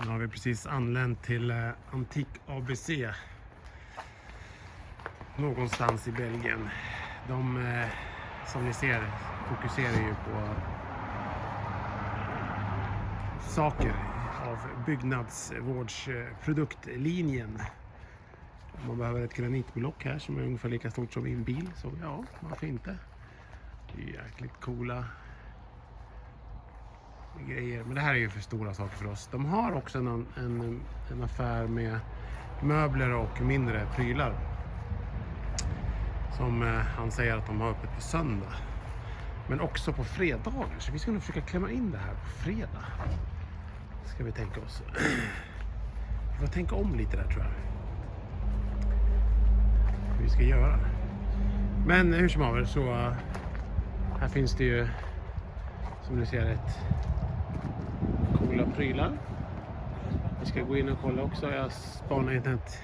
Nu har vi precis anlänt till Antik ABC. Någonstans i Belgien. De, som ni ser, fokuserar ju på saker av byggnadsvårdsproduktlinjen. Man behöver ett granitblock här som är ungefär lika stort som min bil. Så ja, varför inte? Det är jäkligt coola grejer. Men det här är ju för stora saker för oss. De har också en affär med möbler och mindre prylar. Som han säger att de har öppet på söndag. Men också på fredagar. Så vi ska nog försöka klämma in det här på fredag. Ska vi tänka oss. Vi får tänka om lite där, tror jag. Hur vi ska göra. Men hur som helst så här finns det ju, som ni ser, ett coola prylar. Vi ska gå in och kolla också. Jag spanar internet.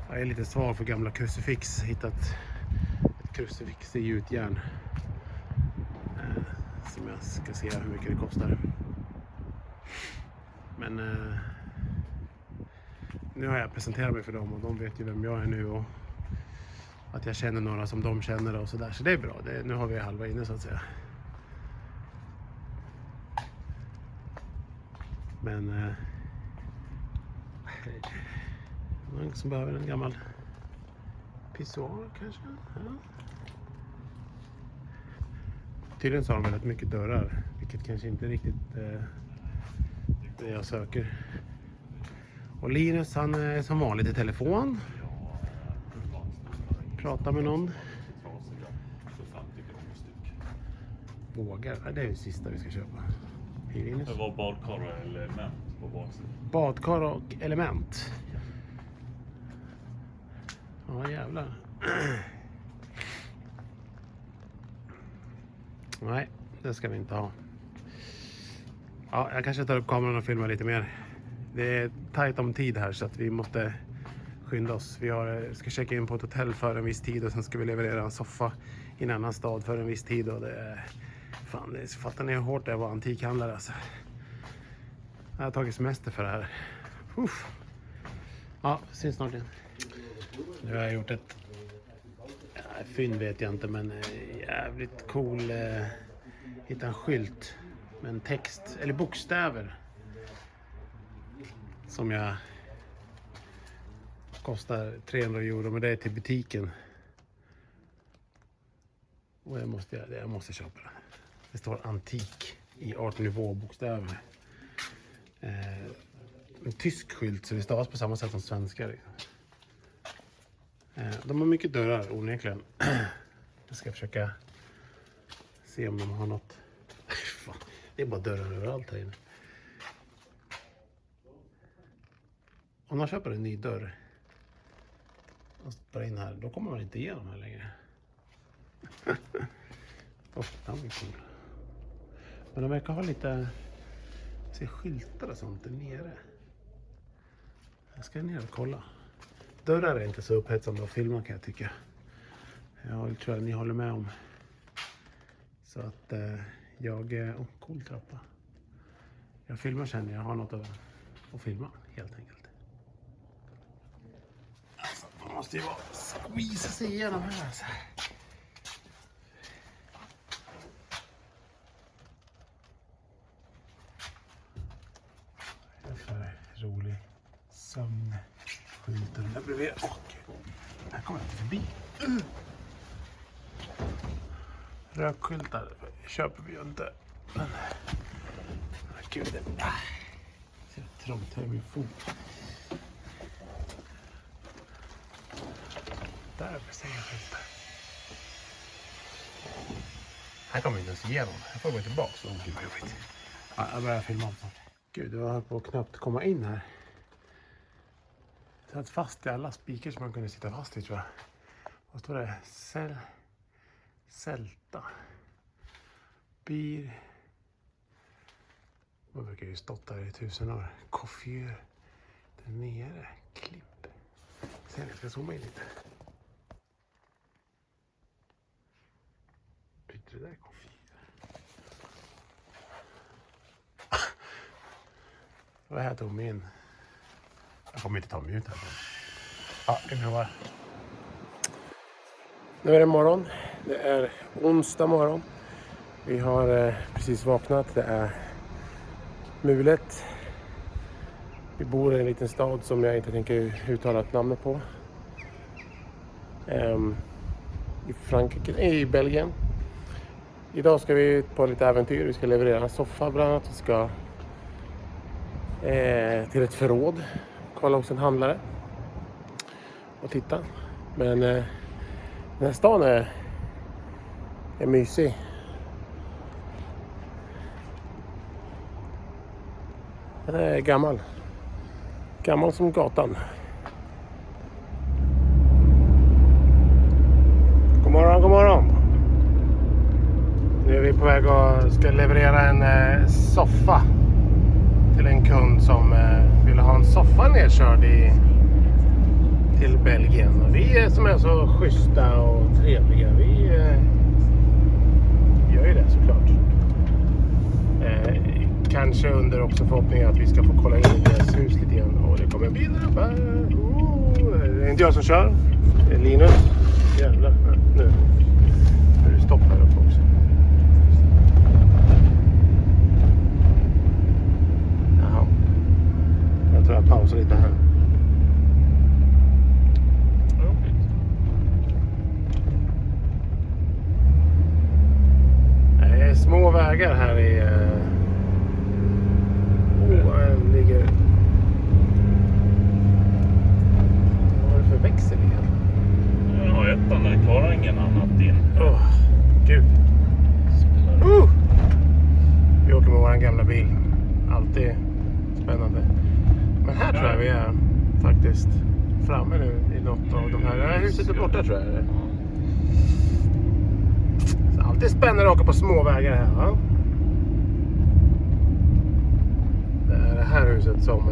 Jag är lite svag för gamla krucifix. Hittat ett krucifix i gjutjärn. Som jag ska se hur mycket det kostar. Men nu har jag presenterat mig för dem och de vet ju vem jag är nu och att jag känner några som de känner och sådär. Så det är bra. Nu har vi halva inne så att säga. Men någon som behöver en gammal pissoar kanske. Ja. Tydligen så har de väldigt mycket dörrar, vilket kanske inte är riktigt det jag söker. Och Linus, han är som vanligt i telefon. Pratar med någon. Vågar, det är det sista vi ska köpa. Hej Linus. Det var badkar och element på baksidan. Badkar och element. Ja, jävlar. Nej, det ska vi inte ha. Ja, jag kanske tar upp kameran och filmar lite mer. Det är tajt om tid här så att vi måste skynda oss. Vi ska checka in på ett hotell för en viss tid och sen ska vi leverera en soffa i en annan stad för en viss tid. Och det är... Fan, fattar ni hur hårt det är att vara antikhandlare alltså. Jag har tagit semester för det här. Uff. Ja, syns snart igen. Nu har jag gjort ett... fynd vet jag inte, men jävligt cool... hitta en skylt med en text, eller bokstäver. Som jag... kostar 300 euro, men det är till butiken. Och jag måste köpa det. Det står antik i art nivå bokstäver. En tysk skylt så det stavas på samma sätt som svenskar. De har mycket dörrar onekligen. Jag ska försöka se om de har något. Fan, det är bara dörrar överallt här inne. Om man köper en ny dörr och stoppar in här, då kommer man inte igenom här längre. Den är cool. Men de verkar ha lite skyltar och sånt där nere. Jag ska ner och kolla. Dörrar är inte så upphetsande att filma kan jag tycka. Jag tror att ni håller med om. Så att cool trappa. Jag filmar sen, jag har något att filma helt enkelt. Alltså, man måste ju visa sig igenom här alltså. För rolig sömnskylten där bredvid. Här kommer jag inte förbi. Rökskyltar köper vi ju inte. Men gud, det är trångt här i min fot. Där är skyltar. Här kommer vi inte ens igenom. Jag får gå tillbaka. Gud vad jobbigt. Ja, jag börjar filma om sånt. Gud, jag höll på att knappt komma in här. Jag satt fast i alla spikar som man kunde sitta fast i, tror jag. Vad står det? Sälta. Bir. Man brukar ju stått där i 1000 år. Koffjör. Där nere. Klipp. Sen jag ska zooma in lite. Bytte det där koffjör. Vad här tog min? Jag kommer inte ta mig ut här. Ja, vi provar. Nu är det morgon. Det är onsdag morgon. Vi har precis vaknat. Det är mulet. Vi bor i en liten stad som jag inte tänker uttala ett namn på. I Frankrike, i Belgien. Idag ska vi på lite äventyr. Vi ska leverera en soffa bland annat. Vi ska till ett förråd. Kolla hos en handlare. Och titta. Men den här stan är mysig. Den är gammal. Gammal som gatan. God morgon, god morgon. Nu är vi på väg och ska leverera en soffa till en kund som ville ha en soffa nedkörd till Belgien. Och vi som är så schyssta och trevliga, vi gör ju det såklart. Kanske under också förhoppningen att vi ska få kolla in i deras hus lite grann. Och det kommer bilar upp här. Det är inte jag som kör. Det är Linus. Jävlar. Nu är det stopp här uppe också. Jaha. Jag tror jag pausar lite här. Det är små vägar här i... Här ligger... Vad är det för växel igen? Ja, ettan den klarar ingen annat in. Gud. Vi åker med vår gamla bil. Alltid spännande. Men här tror jag vi är faktiskt framme nu i något av de här. Det här huset är borta tror jag. Så alltid spännande att åka på små vägar här, va? Det är det här huset som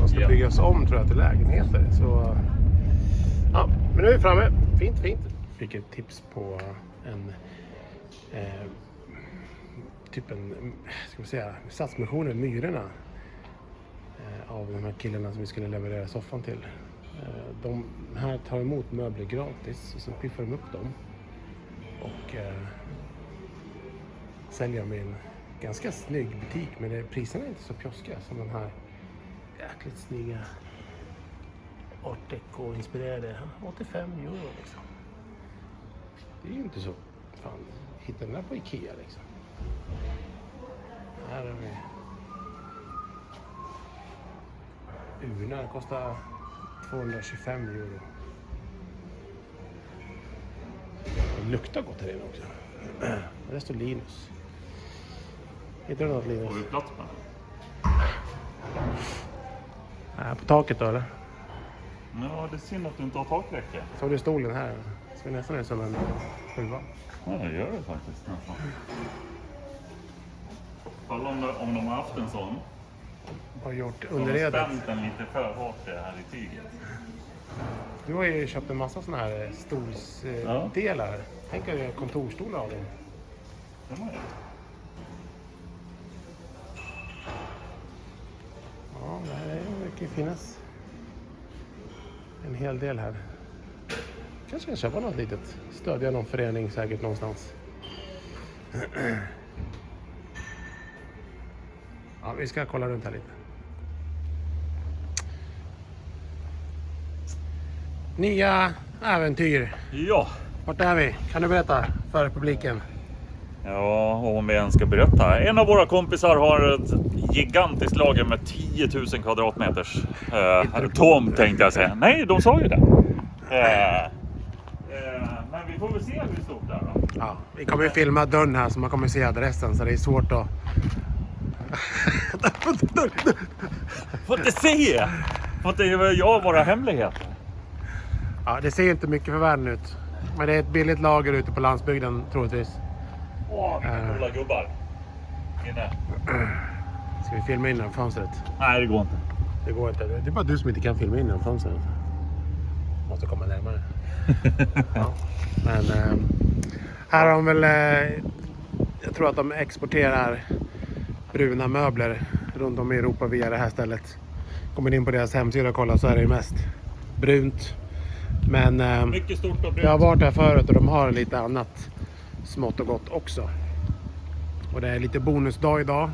måste byggas om tror jag till lägenheter. Så ja, men nu är vi framme. Fint, fint. Fick ett tips på en typ en, ska man säga, Stadsmissionen, Myrorna, av de här killarna som vi skulle leverera soffan till. De här tar emot möbler gratis och så piffar de upp dem och säljer dem i en ganska snygg butik, men priserna är inte så pjoskiga som den här jäkligt snygga Art Deco-inspirerade 85 euro liksom. Det är ju inte så fan, hitta den där på Ikea liksom. Här har vi urna, kostar 225 euro. Det luktar gott här inne också. Och där står Linus. Hittar du något, Linus? Får vi plats med? På taket då, eller? Ja, det är synd att du inte har takräcke. Så du stolen här? Så nästan är som en själva. Ja, det gör det faktiskt nästan. Kolla om de har haft en sån. Har gjort De har underredet. spänt den lite för hårt här i tyget. Du har ju köpt en massa såna här stolsdelar. Tänk dig kontorstolar av dem. Det var det. Ja, det verkar finnas en hel del här. Kanske kan köpa något litet. Stödja någon förening säkert någonstans. Ja, vi ska kolla runt här lite. Nya äventyr. Ja. Vart är vi? Kan du berätta för publiken? Ja, om vi ens ska berätta. En av våra kompisar har ett gigantiskt lager med 10 000 kvadratmeters tom tänkte jag säga. Nej, de sa ju det. Men vi får väl se hur stort det är då. Ja, vi kommer ju filma dörren här så man kommer se adressen så det är svårt att... Får inte se! Får inte jag våra hemligheter. Ja, det ser ju inte mycket för världen ut. Men det är ett billigt lager ute på landsbygden troligtvis. Åh, vilka coola gubbar. Inne. Ska vi filma in den fönstret? Nej, det går inte. Det går inte. Det är bara du som inte kan filma in den fönstret. Måste komma närmare. Ja. Men här har de väl... jag tror att de exporterar bruna möbler runt om i Europa via det här stället. Kommer in på deras hemsida och kollar så är det ju mest brunt. Men Mycket stort och jag har brunt. varit där förut och de har lite annat smått och gott också. Och det är lite bonusdag idag.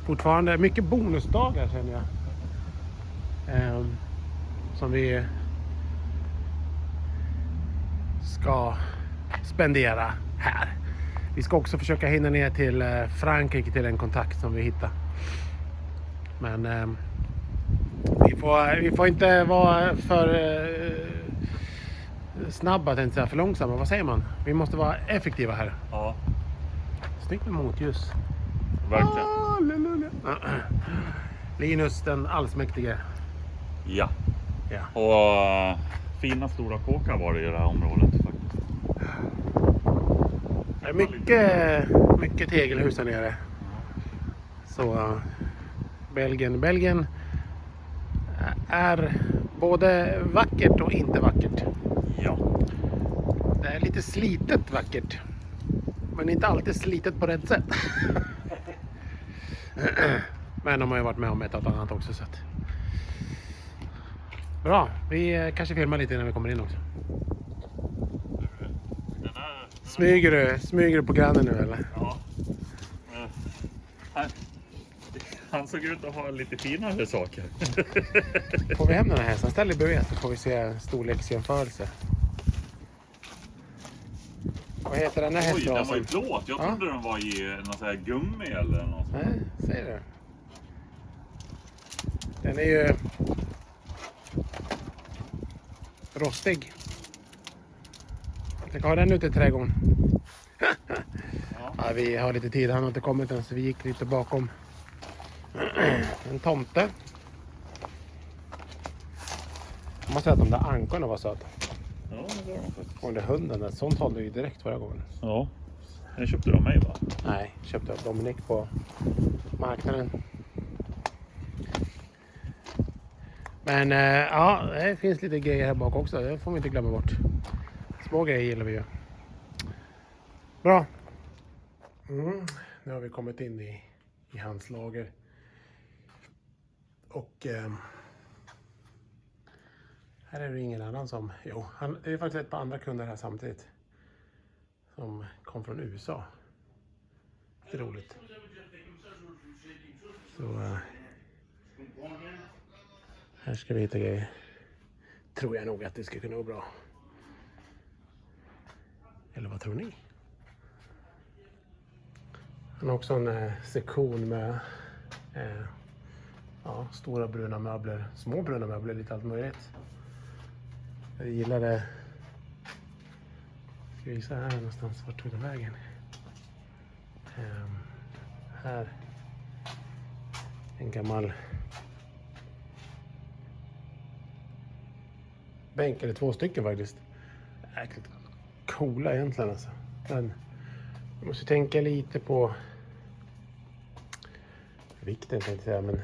Fortfarande mycket bonusdagar känner jag. Som vi ska spendera här. Vi ska också försöka hinna ner till Frankrike till en kontakt som vi hittar. Men vi får inte vara för snabba, tänkte jag, för långsamma. Vad säger man? Vi måste vara effektiva här. Ja, Snyggt med motljus. verkligen. Halleluja. Linus den allsmäktige. Ja. Ja. Och fina stora kåkar var det i det här området faktiskt. Det är mycket tegelhus här nere. Så Belgien är både vackert och inte vackert. Ja. Det är lite slitet vackert. Men inte alltid slitet på rätt sätt. Men de har ju varit med om ett och annat också. Så att... Bra, vi kanske filmar lite innan vi kommer in också. Smyger du på grannen nu eller? Ja. Han såg ut att ha lite finare saker. Får vi hem den här hästen? Ställ i början så får vi se storleksjämförelse. Vad heter den här Oj, den var ju hästrasen? plåt. Jag Ja. trodde den var i någon sån här gummi eller något. Nej, säger du. Den är ju rostig. Jag ska ha den ute i trädgården. Ja, vi har lite tid, han har inte kommit än så vi gick lite bakom. En tomte. Jag måste säga att de där ankorna var söta. Ja, det var de faktiskt. Och den hunden, där, sånt håller ju direkt förra gången. Ja, den köpte du av mig va? Nej, köpte av Dominik på marknaden. Men ja, det finns lite grejer här bak också. Det får vi inte glömma bort. Små grejer gillar vi ju. Bra. Nu har vi kommit in i hans lager. Och här är det ingen annan som... Jo, det är faktiskt ett par andra kunder här samtidigt. Som kom från USA. Det är roligt. Så här ska vi hitta grejer. Tror jag nog att det ska kunna gå bra. Eller vad tror ni? Han har också en sektion med stora bruna möbler. Små bruna möbler, lite allt möjligt. Jag gillar det. Ska vi visa här någonstans, vart tog den vägen? Här. En gammal bänk, eller 2 stycken faktiskt. Jäkligt coola egentligen alltså. Men jag måste tänka lite på vikten tänkte jag säga, men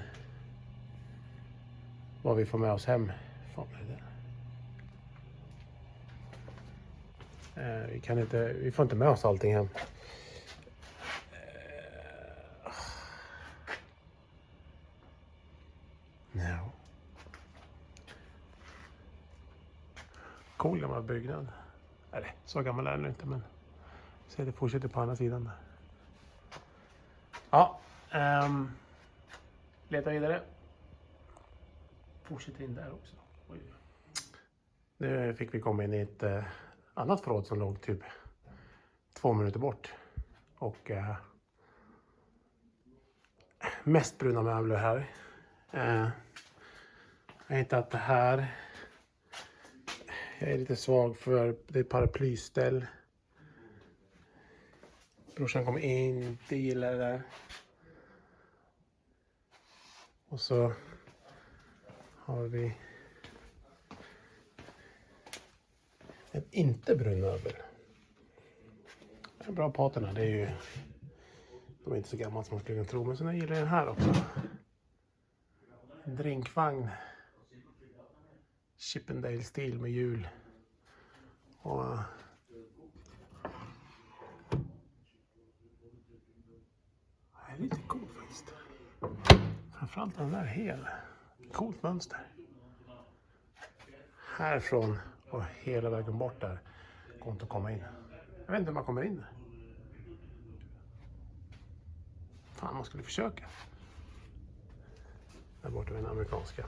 vad vi får med oss hem. Fan, det där. Vi får inte med oss allting hem. No. Cool gammal byggnad. Eller så gammal är den inte, men så det fortsätter på andra sidan där. Ja, leta vidare. Fortsätter in där också. Oj. Nu fick vi komma in i ett annat förråd som låg typ 2 minuter bort. Och mest bruna möbler här. Jag har hittat det här. Jag är lite svag för det paraplyställ. Brorsan kommer inte gilla det där. Och så har vi en inte brun möbel. En bra paterna, det är ju... De är inte så gamla som man skulle kunna tro, men sen gillar jag den här också. En drinkvagn. Chippendale-stil med hjul. Och... Det är lite coolt. faktiskt. Framförallt den där hel. Coolt mönster. Härifrån och hela vägen bort där. Går inte att komma in. Jag vet inte hur man kommer in. Fan, man skulle försöka. Där borta vid den amerikanska.